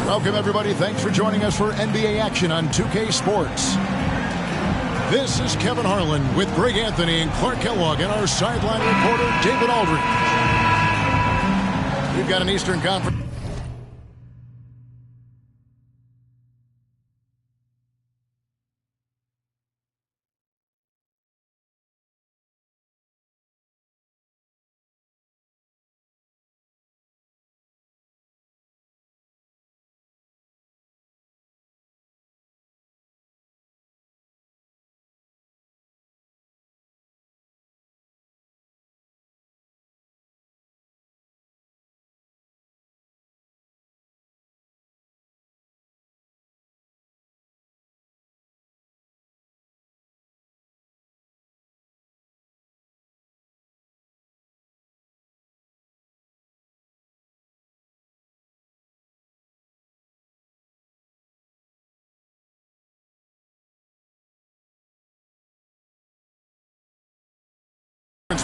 Welcome, everybody. Thanks for joining us for NBA action on 2K Sports. This is Kevin Harlan with Greg Anthony and Clark Kellogg and our sideline reporter, David Aldridge. We've got an Eastern Conference.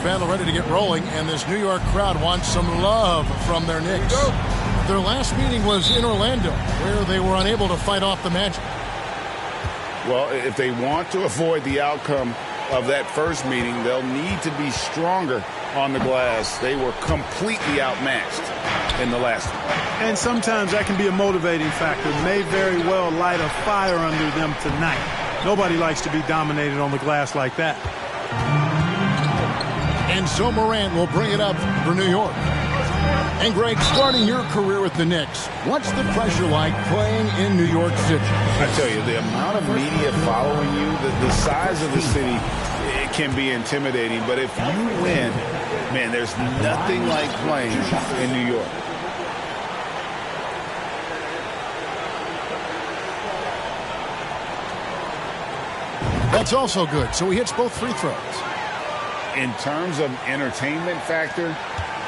Battle ready to get rolling, and this New York crowd wants some love from their Knicks. Their last meeting was in Orlando, where they were unable to fight off the Magic. Well, if they want to avoid the outcome of that first meeting, they'll need to be stronger on the glass. They were completely outmatched in the last one. And sometimes that can be a motivating factor. May very well light a fire under them tonight. Nobody likes to be dominated on the glass like that. And so Morant will bring it up for New York. And Greg, starting your career with the Knicks, what's the pressure like playing in New York City? I tell you, the amount of media following you, the size of the city, it can be intimidating. But if you win, man, there's nothing like playing in New York. That's also good. So he hits both free throws. In terms of entertainment factor,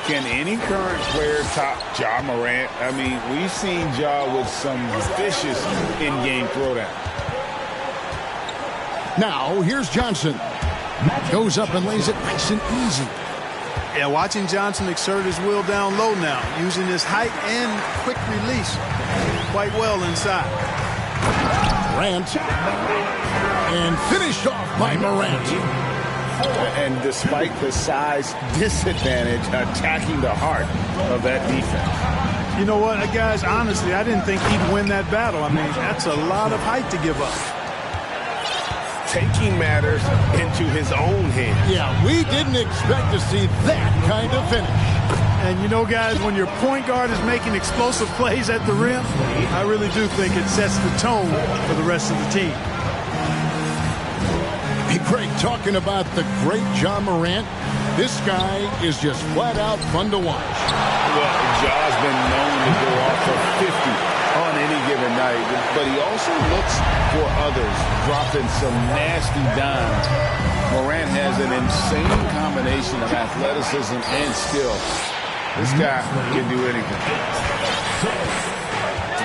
can any current player top Ja Morant? I mean, we've seen Ja with some vicious in-game throwdown. Now, here's Johnson. Goes up and lays it nice and easy. Yeah, watching Johnson exert his will down low now, using his height and quick release quite well inside. Morant. And finished off by Morant. And despite the size disadvantage, attacking the heart of that defense. You know what, guys, honestly, I didn't think he'd win that battle. I mean, that's a lot of height to give up. Taking matters into his own hands. Yeah, we didn't expect to see that kind of finish. And you know, guys, when your point guard is making explosive plays at the rim, I really do think it sets the tone for the rest of the team. Craig, talking about the great John Morant, this guy is just flat out fun to watch. Well, Ja's been known to go off for 50 on any given night, but he also looks for others, dropping some nasty dimes. Morant has an insane combination of athleticism and skill. This guy can do anything.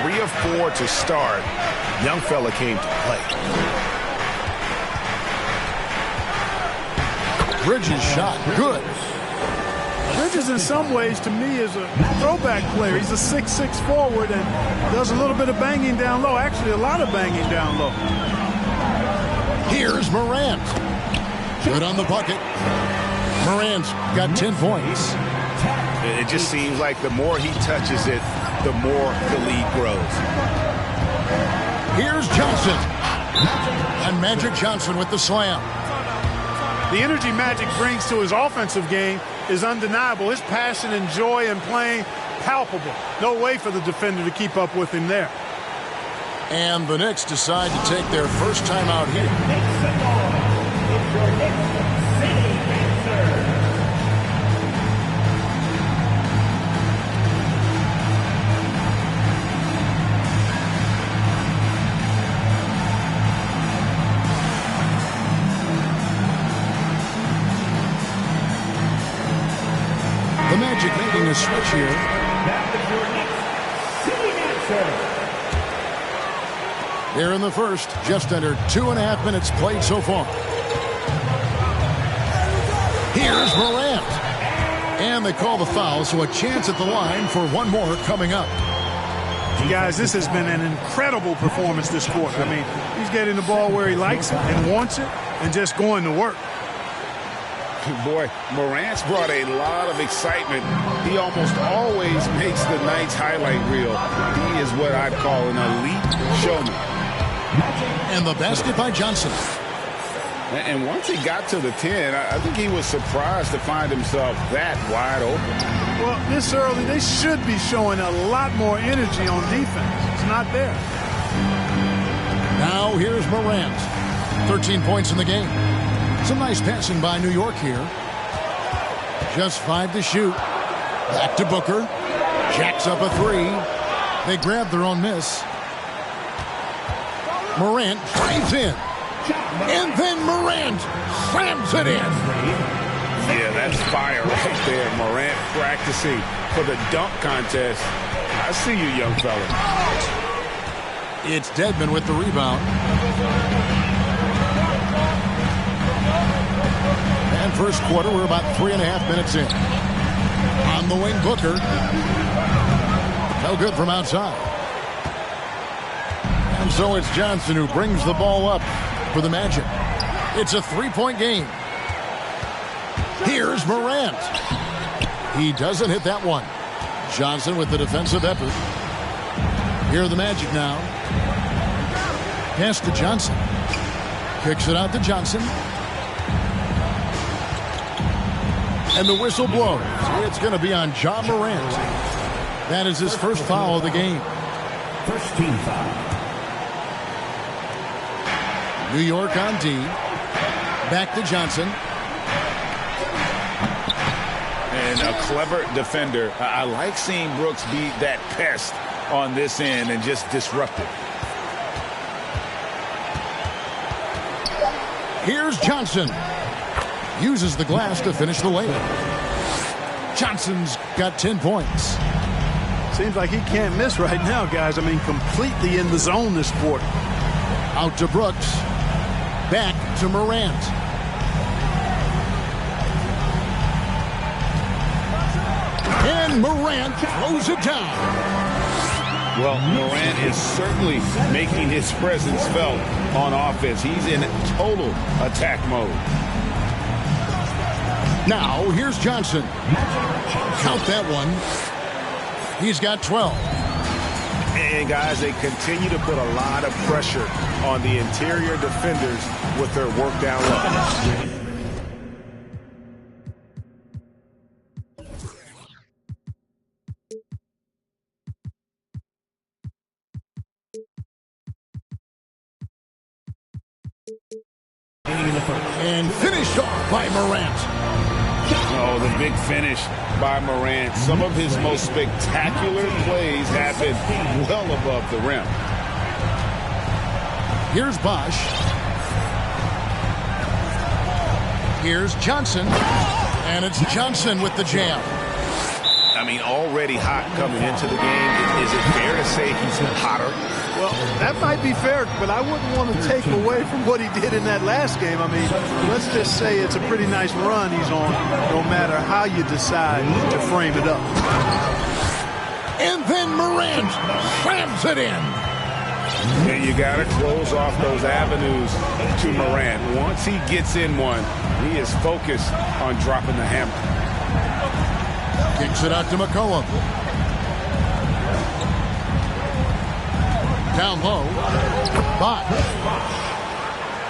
3 of 4 to start. Young fella came to play. Bridges shot. Good. Bridges, in some ways, to me, is a throwback player. He's a 6'6" forward and does a little bit of banging down low. Actually, a lot of banging down low. Here's Morant. Good on the bucket. Morant's got 10 points. It just seems like the more he touches it, the more the lead grows. Here's Johnson. And Magic Johnson with the slam. The energy Magic brings to his offensive game is undeniable. His passion and joy in playing, palpable. No way for the defender to keep up with him there. And the Knicks decide to take their first time out here. The Magic making a switch here. They're in the first, just under 2.5 minutes played so far. Here's Morant. And they call the foul, so a chance at the line for one more coming up. Guys, this has been an incredible performance this quarter. I mean, he's getting the ball where he likes it and wants it and just going to work. Boy, Morant's brought a lot of excitement. He almost always makes the night's highlight reel. He is what I'd call an elite showman. And the basket by Johnson. And once he got to the 10, I think he was surprised to find himself that wide open. Well, this early, they should be showing a lot more energy on defense. It's not there. Now here's Morant. 13 points in the game. Some nice passing by New York here. Just 5 to shoot. Back to Booker. Jacks up a 3. They grab their own miss. Morant drives in. And then Morant slams it in. Yeah, that's fire right there. Morant practicing for the dunk contest. I see you, young fella. It's Dedmon with the rebound. And first quarter, we're about 3.5 minutes in. On the wing, Booker. No good from outside. And so it's Johnson who brings the ball up for the Magic. It's a 3-point game. Here's Morant. He doesn't hit that one. Johnson with the defensive effort. Here are the Magic now. Pass to Johnson. Kicks it out to Johnson. And the whistle blows. It's going to be on John Morant. That is his first foul of the game. First team foul. New York on D. Back to Johnson. And a clever defender. I like seeing Brooks be that pest on this end and just disrupt it. Here's Johnson. Uses the glass to finish the layup. Johnson's got 10 points. Seems like he can't miss right now, guys. I mean, completely in the zone this quarter. Out to Brooks. Back to Morant. And Morant throws it down. Well, Morant is certainly making his presence felt on offense. He's in total attack mode. Now, here's Johnson. Count that one. He's got 12. And, guys, they continue to put a lot of pressure on the interior defenders with their work down low. And finished off by Morant. Oh, the big finish by Morant. Some of his most spectacular plays happen well above the rim. Here's Bosch. Here's Johnson. And it's Johnson with the jam. I mean, already hot coming into the game. Is it fair to say he's hotter? Well, that might be fair, but I wouldn't want to take away from what he did in that last game. I mean, let's just say it's a pretty nice run he's on, no matter how you decide to frame it up. And then Morant slams it in. And you got to close off those avenues to Morant. Once he gets in one, he is focused on dropping the hammer. Kicks it out to McCollum. Down low. But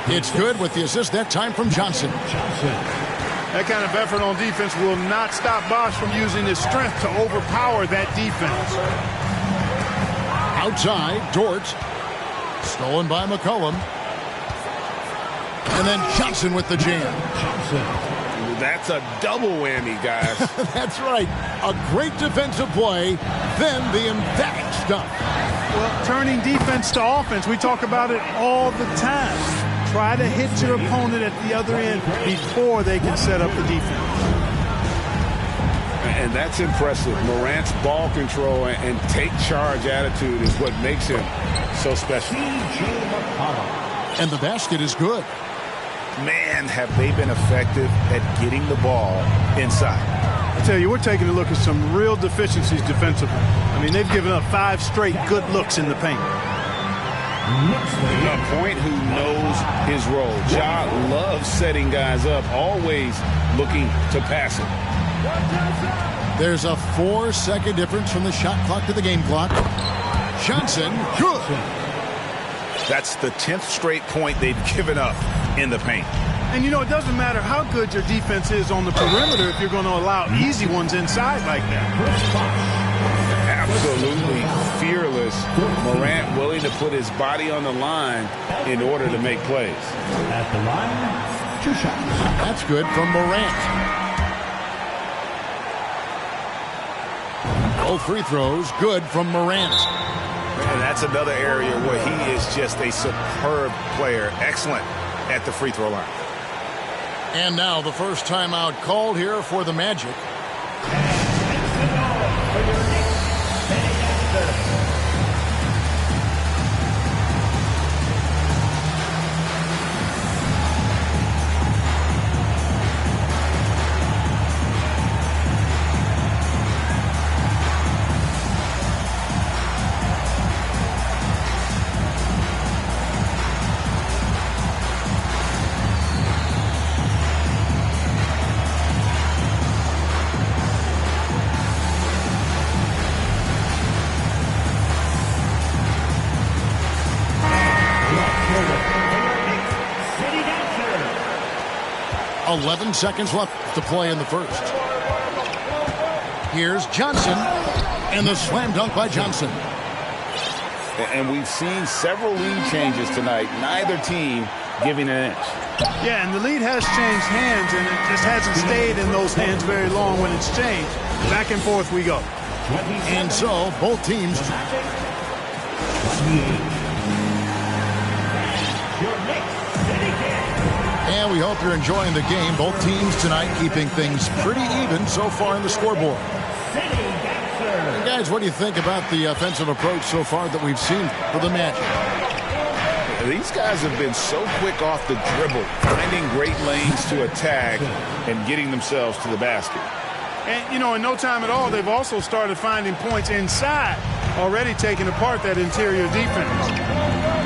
it's good with the assist that time from Johnson. That kind of effort on defense will not stop Bosch from using his strength to overpower that defense. Outside, Dort. Stolen by McCollum. And then Johnson with the jam. That's a double whammy, guys. That's right. A great defensive play, then the emphatic stuff. Well, turning defense to offense, we talk about it all the time. Try to hit your opponent at the other end before they can set up the defense. And that's impressive. Morant's ball control and take charge attitude is what makes him so special. And the basket is good. Man, have they been effective at getting the ball inside. I tell you, we're taking a look at some real deficiencies defensively. I mean, they've given up 5 straight good looks in the paint. A point who knows his role. Ja loves setting guys up, always looking to pass it. There's a 4-second difference from the shot clock to the game clock. Johnson, good. That's the 10th straight point they've given up in the paint. And, you know, it doesn't matter how good your defense is on the perimeter if you're going to allow easy ones inside like that. Absolutely fearless. Morant willing to put his body on the line in order to make plays. At the line, 2 shots. That's good from Morant. Both free throws good from Morant. And that's another area where he is just a superb player. Excellent at the free throw line. And now the first timeout called here for the Magic. .11 seconds left to play in the first. Here's Johnson, and the slam dunk by Johnson. And we've seen several lead changes tonight. Neither team giving an inch. Yeah, and the lead has changed hands, and it just hasn't stayed in those hands very long when it's changed. Back and forth we go. And so both teams. And we hope you're enjoying the game. Both teams tonight keeping things pretty even so far in the scoreboard. And guys, what do you think about the offensive approach so far that we've seen for the Magic? These guys have been so quick off the dribble, finding great lanes to attack and getting themselves to the basket. And, you know, in no time at all, they've also started finding points inside, already taking apart that interior defense.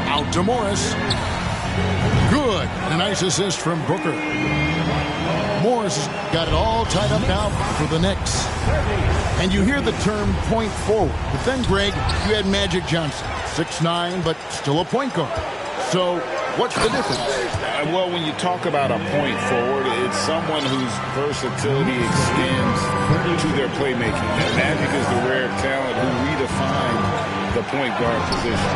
Out to Morris. Good. And a nice assist from Booker. Morris has got it all tied up now for the Knicks. And you hear the term point forward. But then, Greg, you had Magic Johnson, 6'9", but still a point guard. So what's the difference? Well, when you talk about a point forward, it's someone whose versatility extends to their playmaking. And Magic is the rare talent who redefined the point guard position.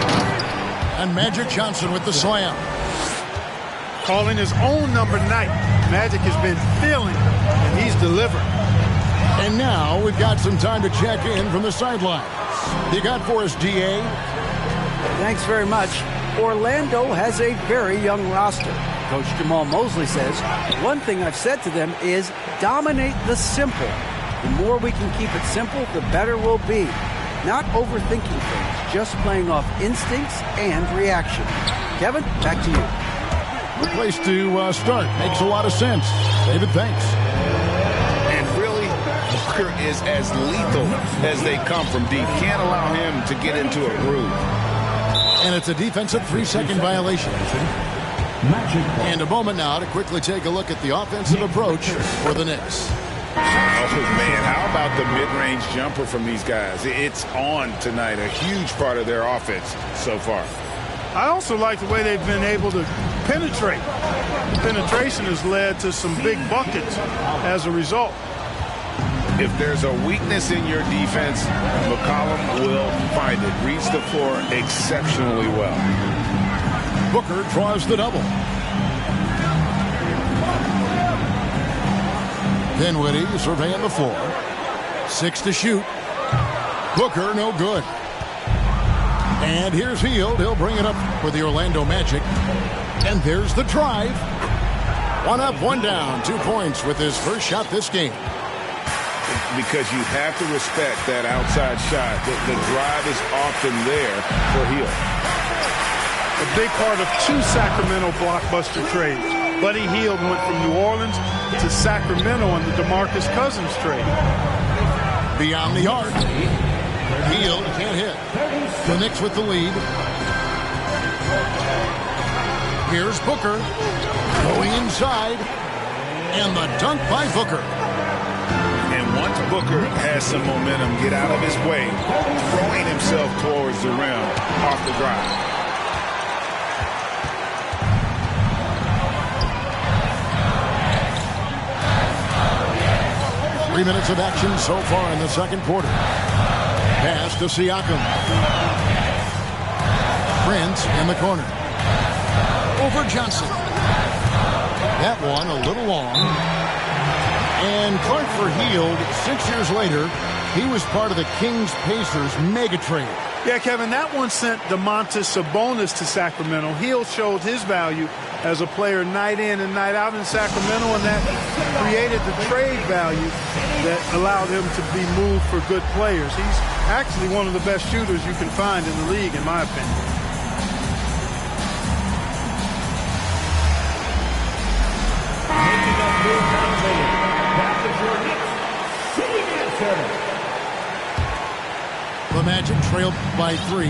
And Magic Johnson with the slam. calling his own number 9. Magic has been feeling, and he's delivered. And now we've got some time to check in from the sidelines. You got for us, DA? Thanks very much. Orlando has a very young roster. Coach Jamal Mosley says, one thing I've said to them is dominate the simple. The more we can keep it simple, the better we'll be. Not overthinking things, just playing off instincts and reaction. Kevin, back to you. The place to start. Makes a lot of sense. David, thanks. And really, Booker is as lethal as they come from deep. Can't allow him to get into a groove. And it's a defensive 3-second violation. And a moment now to quickly take a look at the offensive approach for the Knicks. Oh, man, how about the mid-range jumper from these guys? It's on tonight, a huge part of their offense so far. I also like the way they've been able to penetrate. Penetration has led to some big buckets as a result. If there's a weakness in your defense, McCollum will find it. Reads the floor exceptionally well. Booker draws the double. Dinwiddie surveying the floor. 6 to shoot. Booker no good. And here's Hield. He'll bring it up for the Orlando Magic. And there's the drive. 1 up, 1 down. 2 points with his first shot this game. Because you have to respect that outside shot. The drive is often there for Hield. A big part of 2 Sacramento blockbuster trades. Buddy Hield went from New Orleans to Sacramento on the DeMarcus Cousins trade. Beyond the arc. Hield can't hit. The Knicks with the lead. Here's Booker. Going inside. And the dunk by Booker. And once Booker has some momentum, get out of his way, throwing himself towards the rim off the drive. 3 minutes of action so far in the second quarter. Pass to Siakam. Prince in the corner. Over Johnson. That one a little long. And Clark for Hield, 6 years later, he was part of the Kings-Pacers mega trade. Yeah, Kevin, that one sent Domantas Sabonis to Sacramento. Hield showed his value as a player night in and night out in Sacramento, and that created the trade value that allowed him to be moved for good players. He's actually one of the best shooters you can find in the league, in my opinion. The Magic trailed by 3.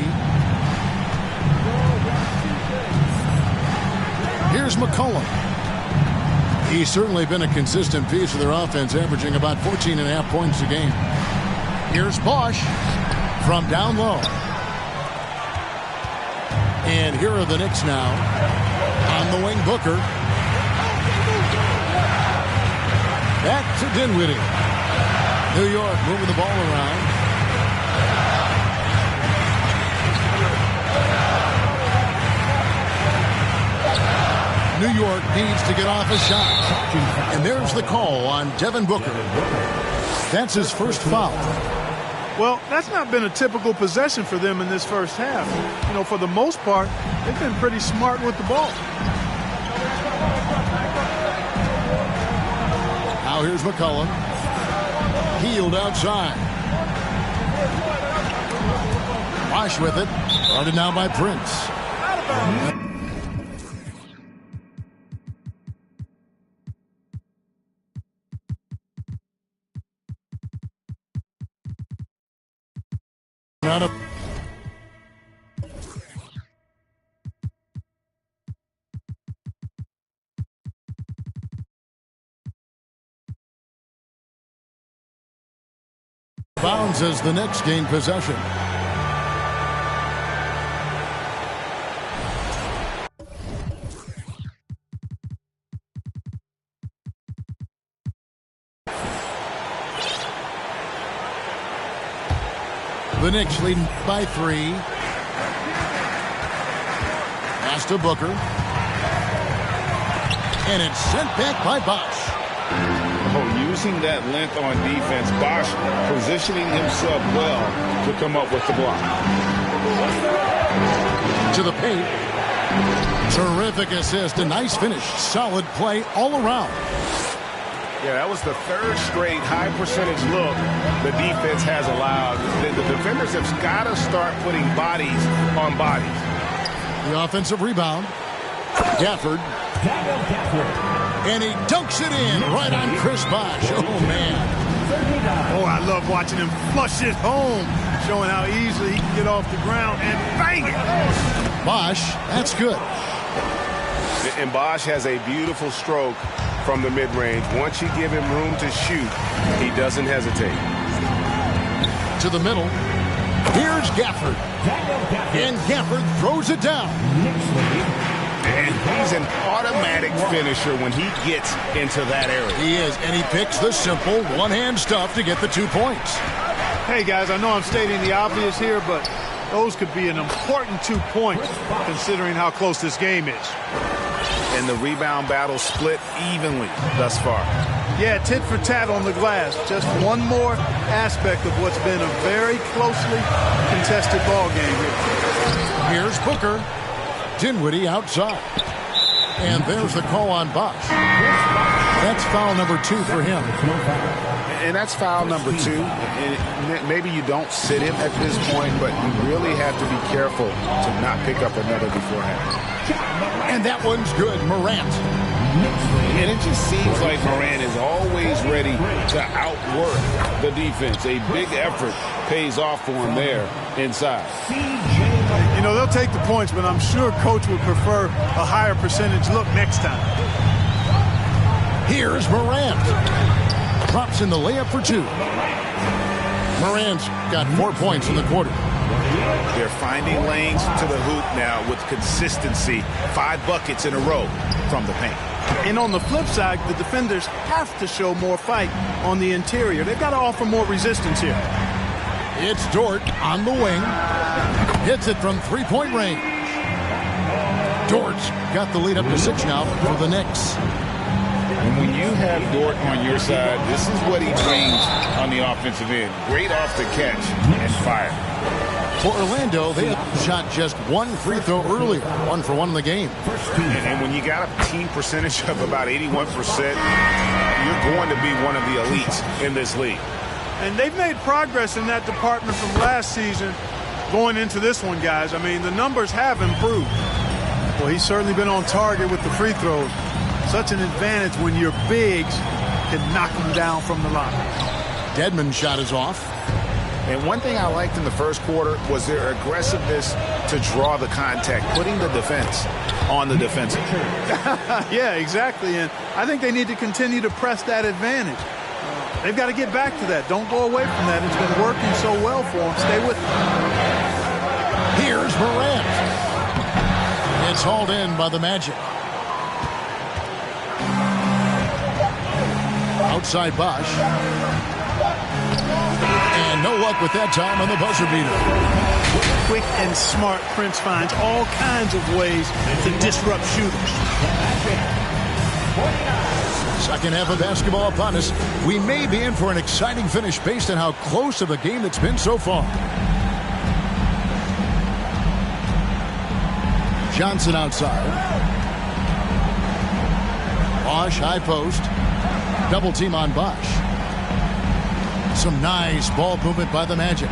Here's McCollum. He's certainly been a consistent piece of their offense, averaging about 14.5 points a game. Here's Bosch from down low. And here are the Knicks now. On the wing, Booker. Back to Dinwiddie. New York moving the ball around. New York needs to get off a shot. And there's the call on Devin Booker. That's his first foul. Well, that's not been a typical possession for them in this first half. You know, for the most part, they've been pretty smart with the ball. Now here's McCollum. Hield outside. Bosch with it. Guarded now by Prince. Out of bounds as the Knicks gain possession. The Knicks leading by 3. Pass to Booker. And it's sent back by Bosch. Oh, using that length on defense, Bosch positioning himself well to come up with the block. To the paint. Terrific assist. A nice finish. Solid play all around. Yeah, that was the third straight high percentage look the defense has allowed. The defenders have got to start putting bodies on bodies. The offensive rebound. Gafford. And he dunks it in right on Chris Bosch. Oh, man. Oh, I love watching him flush it home, showing how easily he can get off the ground and bang it. Bosch, that's good. And Bosch has a beautiful stroke from the mid-range. Once you give him room to shoot, he doesn't hesitate. To the middle. Here's Gafford. And Gafford throws it down. And he's an automatic finisher when he gets into that area. He is, and he picks the simple one-hand stuff to get the 2 points. Hey, guys, I know I'm stating the obvious here, but those could be an important 2 points considering how close this game is. And the rebound battle split evenly thus far. Yeah, tit for tat on the glass. Just one more aspect of what's been a very closely contested ball game here. Here's Booker. Dinwiddie outside. And there's the call on Bosch. That's foul number 2 for him. And that's foul number 2. And maybe you don't sit him at this point, but you really have to be careful to not pick up another beforehand. And that one's good. Morant. And it just seems like Morant is always ready to outwork the defense. A big effort pays off for him there inside. You know, they'll take the points, but I'm sure Coach would prefer a higher percentage look next time. Here's Morant. Drops in the layup for 2. Morant's got 4 points in the quarter. They're finding lanes to the hoop now with consistency. 5 buckets in a row from the paint. And on the flip side, the defenders have to show more fight on the interior. They've got to offer more resistance here. It's Dort on the wing. Hits it from 3-point range. Dort's got the lead up to 6 now for the Knicks. And when you have Dort on your side, this is what he brings on the offensive end. Great off the catch and fire. For Orlando, they shot just 1 free throw earlier. 1 for 1 in the game. And when you got a team percentage of about 81%, you're going to be one of the elites in this league. And they've made progress in that department from last season going into this one, guys. I mean, the numbers have improved. Well, he's certainly been on target with the free throws. Such an advantage when your bigs can knock them down from the line. Dedmon's shot is off. And one thing I liked in the first quarter was their aggressiveness to draw the contact, putting the defense on the defensive. Yeah, exactly. And I think they need to continue to press that advantage. They've got to get back to that. Don't go away from that. It's been working so well for them. Stay with them. Here's Morant. It's hauled in by the Magic. Outside Bosch. And no luck with that time on the buzzer beater. Quick and smart, Prince finds all kinds of ways to disrupt shooters. Second half of basketball upon us. We may be in for an exciting finish based on how close of a game it's been so far. Johnson outside. Bosch, high post. Double team on Bosch. Some nice ball movement by the Magic.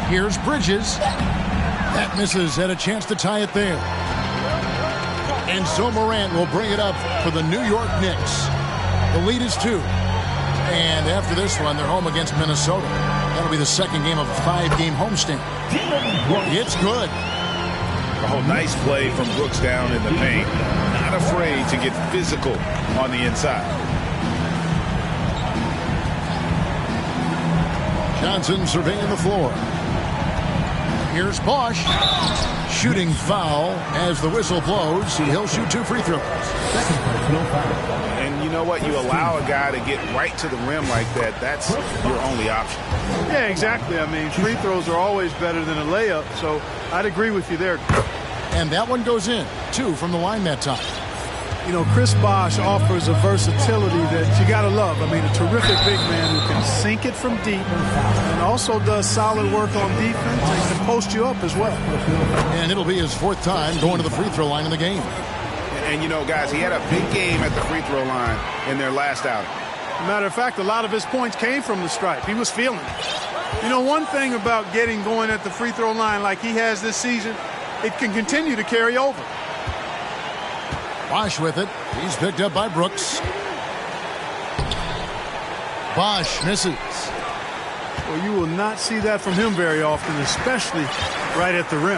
Here's Bridges. That misses. Had a chance to tie it there. And so Morant will bring it up for the New York Knicks. The lead is 2. And after this one, they're home against Minnesota. That'll be the second game of a 5-game homestand. It's good. Oh, nice play from Brooks down in the paint. Not afraid to get physical on the inside. Johnson surveying the floor. Here's Bosch. Shooting foul as the whistle blows. He'll shoot 2 free throws. And you know what? You allow a guy to get right to the rim like that. That's your only option. Yeah, exactly. I mean, free throws are always better than a layup, so I'd agree with you there. And that one goes in. 2 from the line that time. You know, Chris Bosh offers a versatility that you got to love. I mean, a terrific big man who can sink it from deep and also does solid work on defense and can post you up as well. And it'll be his 4th time going to the free throw line in the game. And, you know, guys, he had a big game at the free throw line in their last outing. Matter of fact, a lot of his points came from the stripe. He was feeling it. You know, one thing about getting going at the free throw line like he has this season, it can continue to carry over. Bosh with it. He's picked up by Brooks. Bosh misses. Well, you will not see that from him very often, especially right at the rim.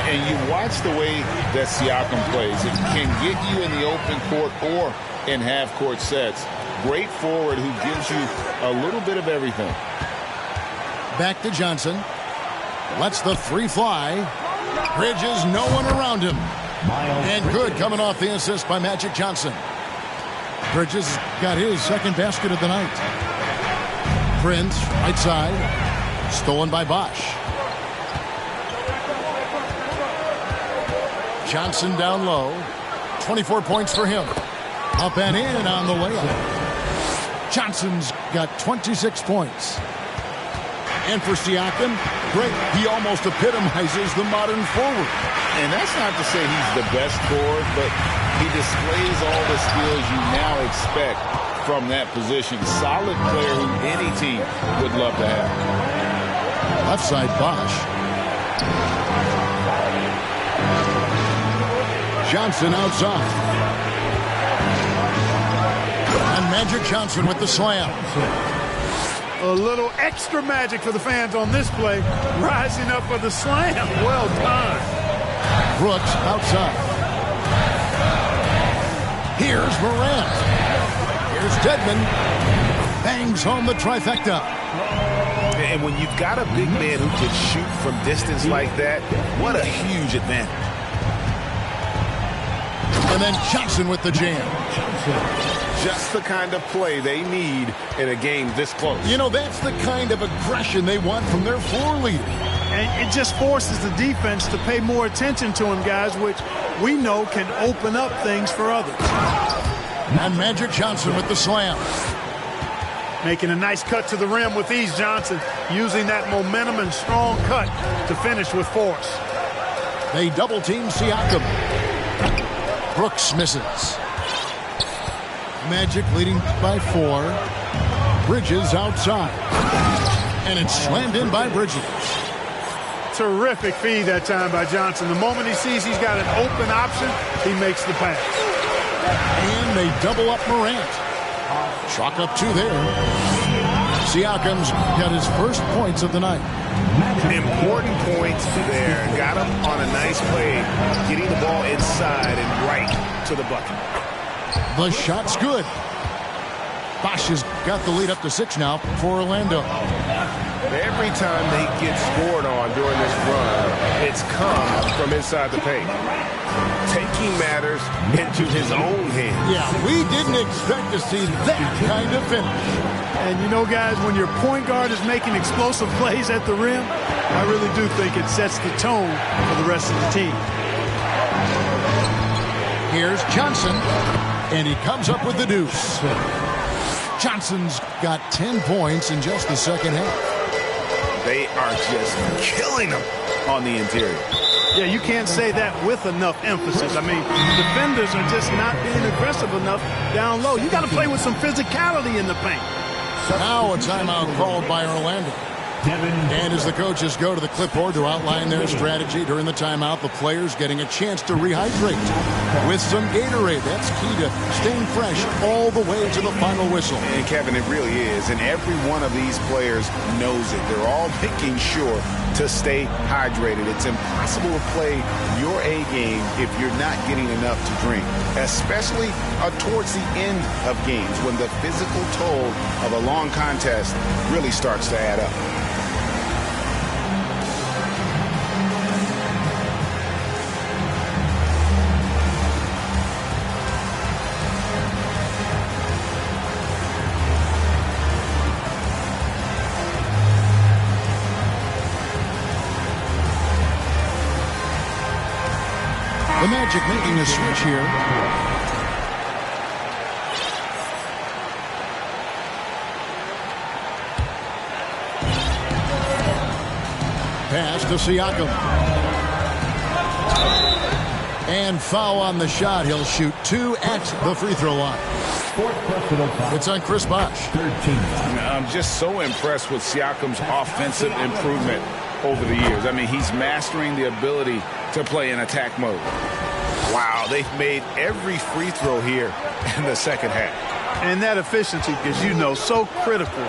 And you watch the way that Siakam plays. It can get you in the open court or in half-court sets. Great forward who gives you a little bit of everything. Back to Johnson. Lets the 3 fly. Bridges, no one around him. And good coming off the assist by Magic Johnson. Bridges got his 2nd basket of the night. Prince, right side. Stolen by Bosh. Johnson down low. 24 points for him. Up and in on the layup. Johnson's got 26 points. And for Siakam, great. He almost epitomizes the modern forward. And that's not to say he's the best forward, but he displays all the skills you now expect from that position. Solid player who any team would love to have. Left side, Bosh. Johnson outside. And Magic Johnson with the slam. A little extra magic for the fans on this play. Rising up for the slam. Well done. Brooks outside. Here's Morant. Here's Dedmon. Bangs home the trifecta. And when you've got a big man who can shoot from distance like that, what a huge advantage. And then Johnson with the jam. Just the kind of play they need in a game this close. You know, that's the kind of aggression they want from their floor leader. And it just forces the defense to pay more attention to him, guys, which we know can open up things for others. And Magic Johnson with the slam. Making a nice cut to the rim with ease, Johnson. Using that momentum and strong cut to finish with force. They double-team Siakam. Brooks misses. Magic leading by 4. Bridges outside. And it's slammed in by Bridges. Terrific feed that time by Johnson. The moment he sees he's got an open option, he makes the pass. And they double up Morant. Chalk up 2 there. Siakam's got his first points of the night. Important points there. Got him on a nice play, getting the ball inside and right to the bucket. The shot's good. Bosh has got the lead up to 6 now for Orlando. Every time they get scored on during this run, it's come from inside the paint. Taking matters into his own hands. Yeah, we didn't expect to see that kind of finish. And you know, guys, when your point guard is making explosive plays at the rim, I really do think it sets the tone for the rest of the team. Here's Johnson, and he comes up with the deuce. Johnson's got 10 points in just the second half. They are just killing them on the interior. Yeah, you can't say that with enough emphasis. I mean, defenders are just not being aggressive enough down low. You got to play with some physicality in the paint. Now a timeout called by Orlando. And as the coaches go to the clipboard to outline their strategy during the timeout, the players getting a chance to rehydrate with some Gatorade. That's key to staying fresh all the way to the final whistle. And Kevin, it really is. And every one of these players knows it. They're all making sure to stay hydrated. It's impossible to play your A game if you're not getting enough to drink, especially towards the end of games when the physical toll of a long contest really starts to add up. The Magic making a switch here. Pass to Siakam. And foul on the shot. He'll shoot 2 at the free throw line. It's on Chris Bosh. I'm just so impressed with Siakam's offensive improvement over the years. I mean, he's mastering the ability to play in attack mode. Wow, they've made every free throw here in the second half. And that efficiency, as you know, so critical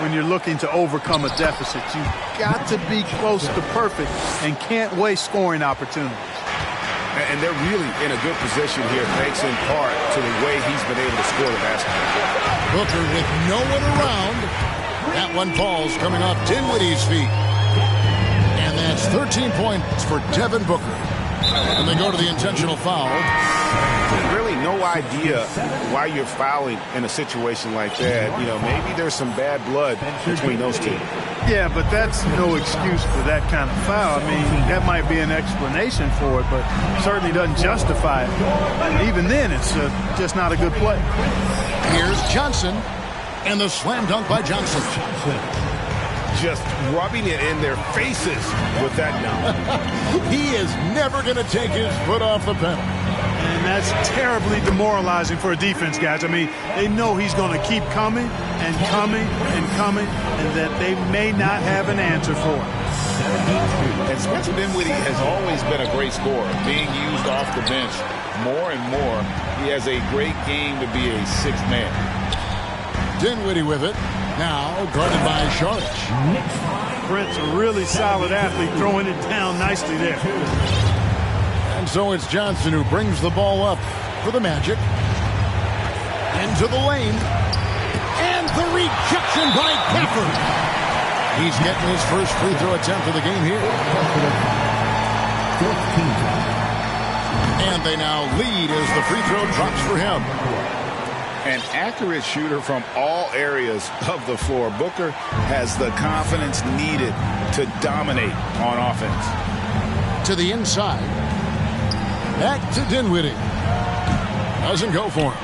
when you're looking to overcome a deficit. You've got to be close to perfect and can't waste scoring opportunities. And they're really in a good position here, thanks in part to the way he's been able to score the basketball. Booker with no one around. That one falls coming off Dinwiddie's feet. And that's 13 points for Devin Booker. And they go to the intentional foul. Really no idea why you're fouling in a situation like that. You know, maybe there's some bad blood between those two. Yeah, but that's no excuse for that kind of foul. I mean, that might be an explanation for it, but certainly doesn't justify it. And even then, it's just not a good play. Here's Johnson, and the slam dunk by Johnson. Just rubbing it in their faces with that dunk. He is never going to take his foot off the pedal. And that's terribly demoralizing for a defense, guys. I mean, they know he's going to keep coming and coming and coming, and that they may not have an answer for it. And Spencer Dinwiddie has always been a great scorer, being used off the bench more and more. He has a great game to be a sixth man. Dinwiddie with it. Now guarded by Sharp. Brent's a really solid athlete, throwing it down nicely there. And so it's Johnson who brings the ball up for the Magic. Into the lane. And the rejection by Gafford. He's getting his first free throw attempt of the game here. And they now lead as the free throw drops for him. An accurate shooter from all areas of the floor. Booker has the confidence needed to dominate on offense. To the inside. Back to Dinwiddie. Doesn't go for him.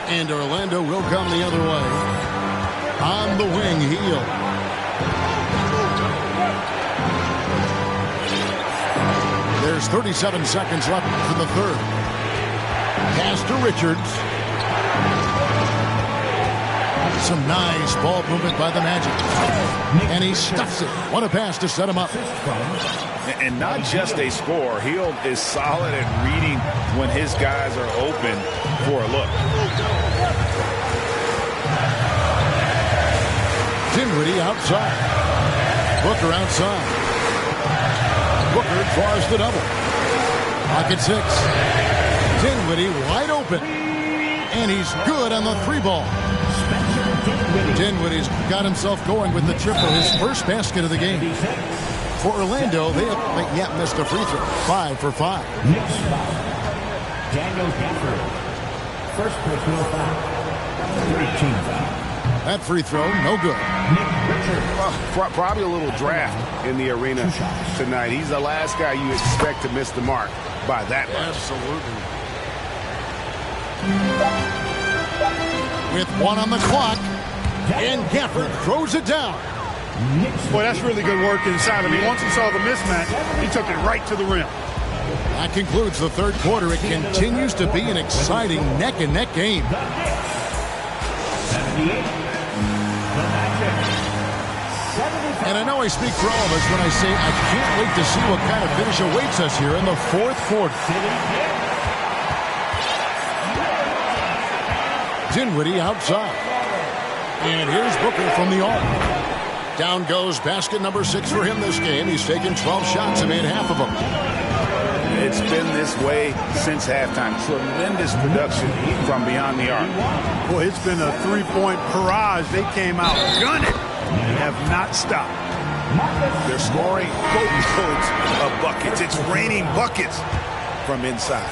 And Orlando will come the other way. On the wing, Heel. There's 37 seconds left for the third. Pass to Richards. Some nice ball movement by the Magic. And he stuffs it. What a pass to set him up. And not just a score. Hield is solid at reading when his guys are open for a look. Dinwiddie outside. Booker outside. Booker draws the double. Pocket 6. Dinwiddie wide open. And he's good on the 3-ball. Dinwiddie's got himself going with the triple, his first basket of the game. For Orlando, they have yet missed a free throw. 5 for 5. Next foul. Daniel Gafford. First personal foul. 13 foul. That free throw, no good. Probably a little draft in the arena tonight. He's the last guy you expect to miss the mark by that much. Absolutely. With 1 on the clock, and Gafford throws it down. Boy, that's really good work inside. I mean, once he saw the mismatch, he took it right to the rim. That concludes the third quarter. It continues to be an exciting neck-and-neck game. And I know I speak for all of us when I say I can't wait to see what kind of finish awaits us here in the fourth quarter. Dinwiddie outside. And here's Booker from the arc. Down goes basket number 6 for him this game. He's taken 12 shots and made half of them. It's been this way since halftime. Tremendous production from beyond the arc. Boy, it's been a 3-point barrage. They came out gunning and have not stopped. They're scoring boatloads of buckets. It's raining buckets from inside.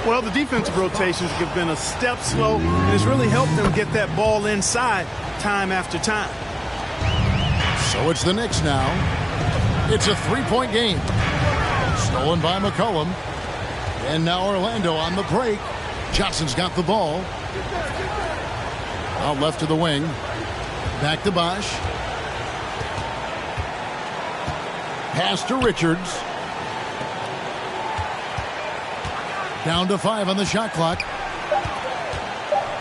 Well, the defensive rotations have been a step slow, and it's really helped them get that ball inside time after time. So it's the Knicks now. It's a 3-point game. Stolen by McCollum. And now Orlando on the break. Johnson's got the ball. Out left to the wing. Back to Bosch. Pass to Richards. Down to 5 on the shot clock.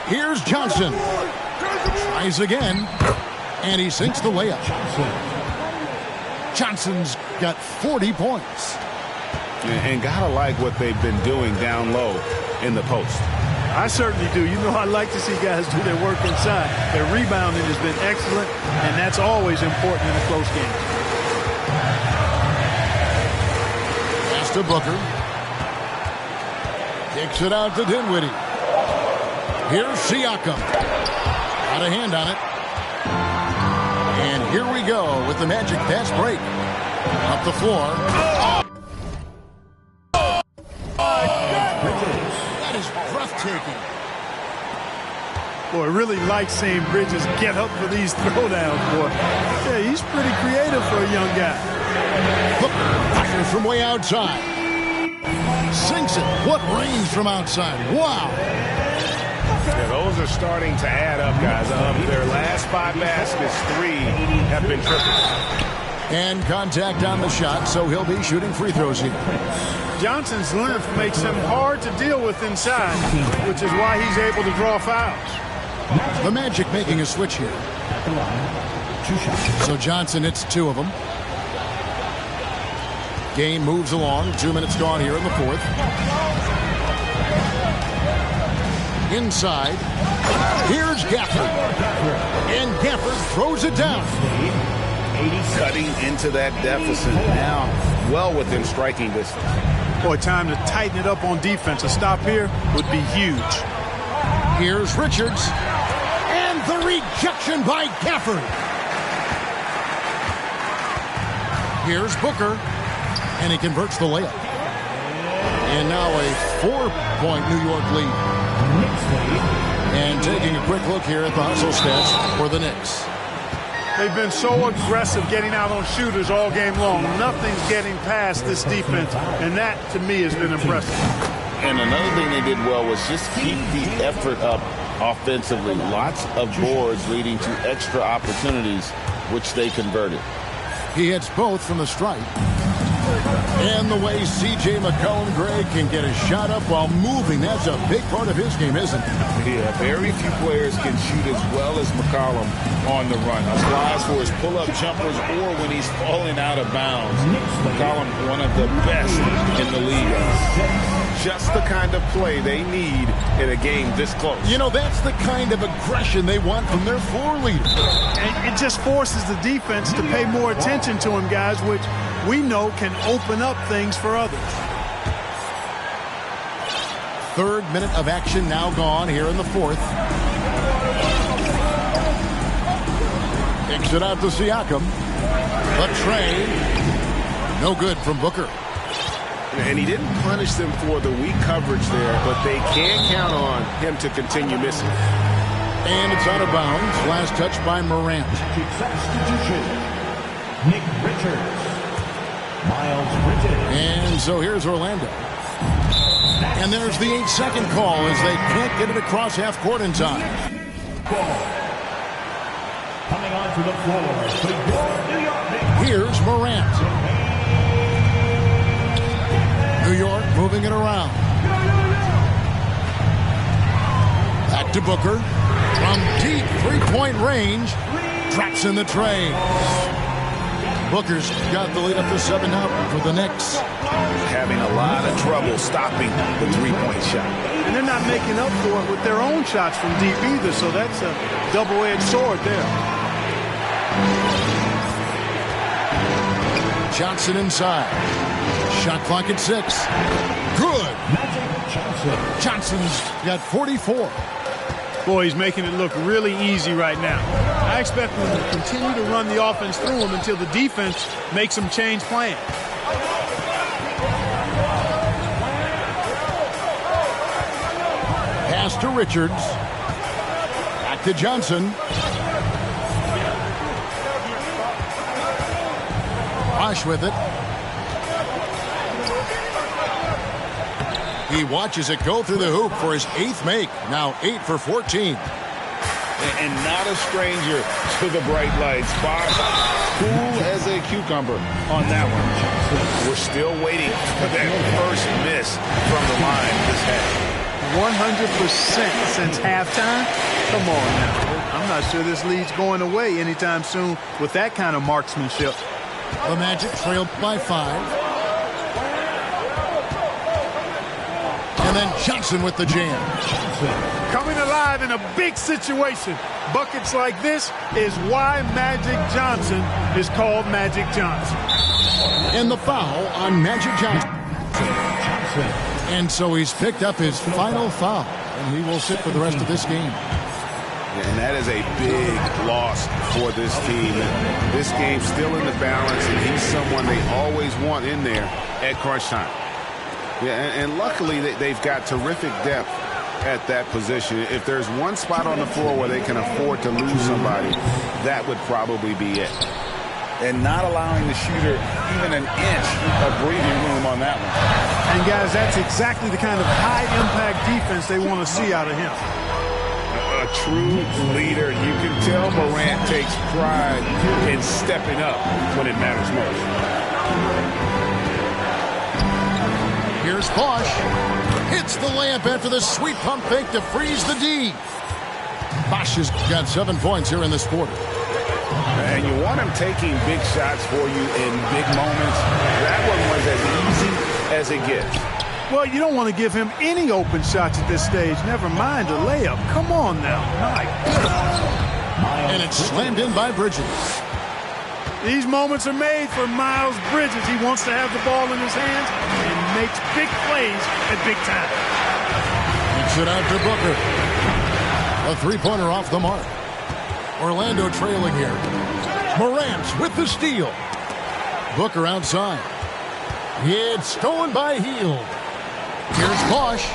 Here's Johnson. Tries again. And he sinks the layup. Johnson's got 40 points. And gotta like what they've been doing down low in the post. I certainly do. You know, I like to see guys do their work inside. Their rebounding has been excellent, and that's always important in a close game. Pass to Booker. Kicks it out to Dinwiddie. Here's Siakam. Got a hand on it. And here we go with the Magic fast break. Up the floor. That is breathtaking. Boy, really like seeing Bridges get up for these throwdowns, boy. Yeah, he's pretty creative for a young guy. Fires from way outside. Sinks it. What range from outside. Wow. Yeah, those are starting to add up, guys. Their last 5 baskets, 3 have been triple. And contact on the shot, so he'll be shooting free throws here. Johnson's length makes him hard to deal with inside, which is why he's able to draw fouls. The Magic making a switch here. So Johnson hits 2 of them. Game moves along. 2 minutes gone here in the 4th. Inside. Here's Gafford. And Gafford throws it down. Cutting into that deficit now, well within striking distance. Boy, time to tighten it up on defense. A stop here would be huge. Here's Richards. And the rejection by Gafford. Here's Booker. And he converts the layup. And now a 4-point New York lead. And taking a quick look here at the hustle stats for the Knicks. They've been so aggressive getting out on shooters all game long. Nothing's getting past this defense, and that, to me, has been impressive. And another thing they did well was just keep the effort up offensively. Lots of boards leading to extra opportunities, which they converted. He hits both from the stripe. And the way C.J. McCollum-Greg can get a shot up while moving, that's a big part of his game, isn't it? Yeah, very few players can shoot as well as McCollum on the run. Applies for his pull-up jumpers or when he's falling out of bounds. McCollum, one of the best in the league. Just the kind of play they need in a game this close. You know, that's the kind of aggression they want from their floor leader. And it just forces the defense to pay more attention to him, guys, which we know can open up things for others. 3rd minute of action now gone here in the 4th. Kicks it out to Siakam. The tray. No good from Booker. And he didn't punish them for the weak coverage there, but they can count on him to continue missing. And it's out of bounds. Last touch by Morant. Substitution. Nick Richards. Miles Bridges. And so here's Orlando. And there's the 8-second call as they can't get it across half court in time. Coming onto the floor, New York Knicks. Here's Morant. New York moving it around. Back to Booker. From deep 3-point range. Traps in the tray. Booker's got the lead up to 7 now for the Knicks. Having a lot of trouble stopping the 3-point shot. And they're not making up for it with their own shots from deep either, so that's a double-edged sword there. Johnson inside. Shot clock at 6. Good. Johnson's got 44. Boy, he's making it look really easy right now. I expect them to continue to run the offense through him until the defense makes them change plans. Pass to Richards. Back to Johnson. Bosch with it. He watches it go through the hoop for his 8th make. Now 8 for 14. And not a stranger to the bright lights. Bosh, cool as a cucumber on that one. We're still waiting for that first miss from the line this half. 100% since halftime. Come on now. I'm not sure this lead's going away anytime soon with that kind of marksmanship. The Magic trailed by 5. And then Johnson with the jam. Coming alive in a big situation. Buckets like this is why Magic Johnson is called Magic Johnson. And the foul on Magic Johnson. And so he's picked up his final foul. And he will sit for the rest of this game. And that is a big loss for this team. This game's still in the balance, and he's someone they always want in there at crunch time. Yeah, and luckily they've got terrific depth at that position. If there's one spot on the floor where they can afford to lose somebody, that would probably be it. And not allowing the shooter even an inch of breathing room on that one. And guys, that's exactly the kind of high-impact defense they want to see out of him. A true leader. You can tell Morant takes pride in stepping up when it matters most. Here's Bosh. Hits the layup after the sweet pump fake to freeze the D. Bosh has got 7 points here in this quarter. And you want him taking big shots for you in big moments. That one was as easy as it gets. Well, you don't want to give him any open shots at this stage. Never mind a layup. Come on now. My goodness. And it's slammed in by Bridges. These moments are made for Miles Bridges. He wants to have the ball in his hands and makes big plays at big time. Kicks it out to Booker. A three-pointer off the mark. Orlando trailing here. Morant with the steal. Booker outside. It's stolen by Hield. Here's Bosh.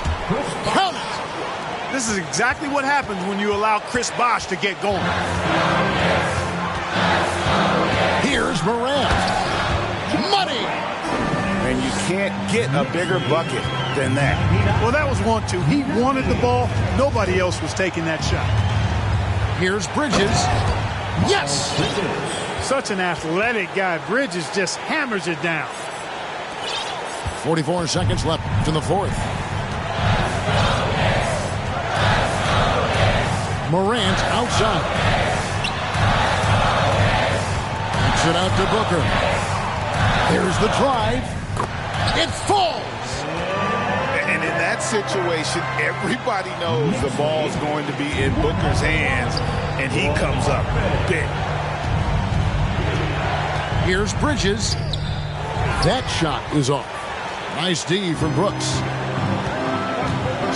Count it. This is exactly what happens when you allow Chris Bosh to get going. Here's Morant. Money. And you can't get a bigger bucket than that. Well, that was 1-2. He wanted the ball. Nobody else was taking that shot. Here's Bridges. Yes. Such an athletic guy. Bridges just hammers it down. 44 seconds left in the fourth. Morant outside. Kicks it out to Booker. Here's the drive. It falls. And in that situation, everybody knows the ball's going to be in Booker's hands, and he comes up big. Here's Bridges. That shot is off. Nice D from Brooks.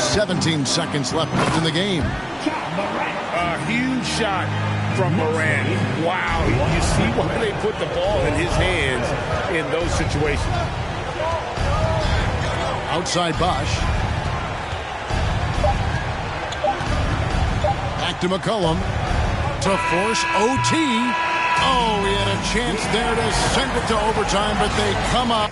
17 seconds left in the game. A huge shot from Morant. Wow, you see why they put the ball in his hands in those situations. Outside Bosh. Back to McCollum. To force OT. Oh, he had a chance there to send it to overtime, but they come up.